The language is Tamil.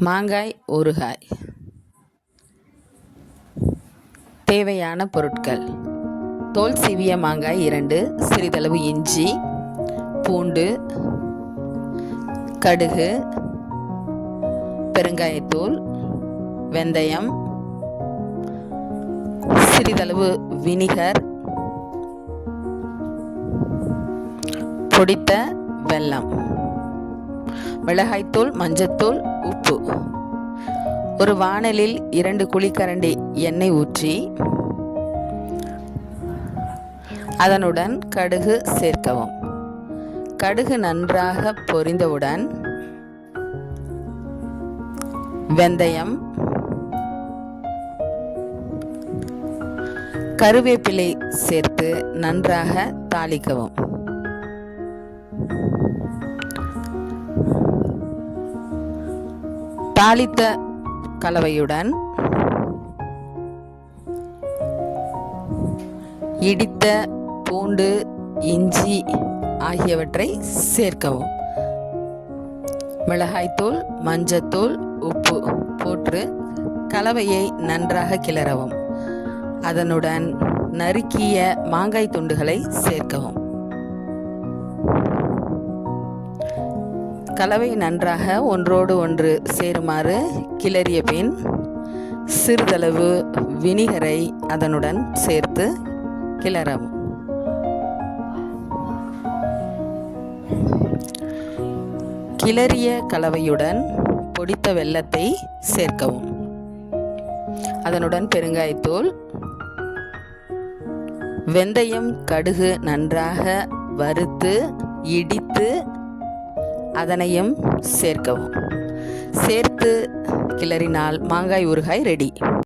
மாங்காய் ஊறுகாய். தேவையான பொருட்கள்: தோல் சீவிய மாங்காய் 2, சிறிதளவு இஞ்சி, பூண்டு, கடுகு, பெருங்காயத்தூள், வெந்தயம், சிறிதளவு வினிகர், பொடித்த வெல்லம், மிளகாய்த்தூள், மஞ்சத்தூள், உப்பு. ஒரு வாணலில் 2 குழிக்கரண்டி எண்ணெய் ஊற்றி அதனுடன் கடுகு சேர்க்கவும். கடுகு நன்றாக பொரிந்தவுடன் வெந்தயம், கருவேப்பிலை சேர்த்து நன்றாக தாளிக்கவும். தாளித்த கலவையுடன் இடித்த பூண்டு, இஞ்சி ஆகியவற்றை சேர்க்கவும். மிளகாய்த்தூள், மஞ்சத்தூள், உப்பு போட்டு கலவையை நன்றாக கிளறவும். அதனுடன் நறுக்கிய மாங்காய் துண்டுகளை சேர்க்கவும். கலவை நன்றாக ஒன்றோடு ஒன்று சேருமாறு கிளறிய பின் சிறிதளவு வினிகரை அதனுடன் சேர்த்து கிளறவும். கிளறிய கலவையுடன் பொடித்த வெல்லத்தை சேர்க்கவும். அதனுடன் பெருங்காயத்தூள், வெந்தயம், கடுகு நன்றாக வறுத்து இடித்து அதனையும் சேர்க்கவும். சேர்த்து கிளறினால் மாங்காய் ஊறுகாய் ரெடி.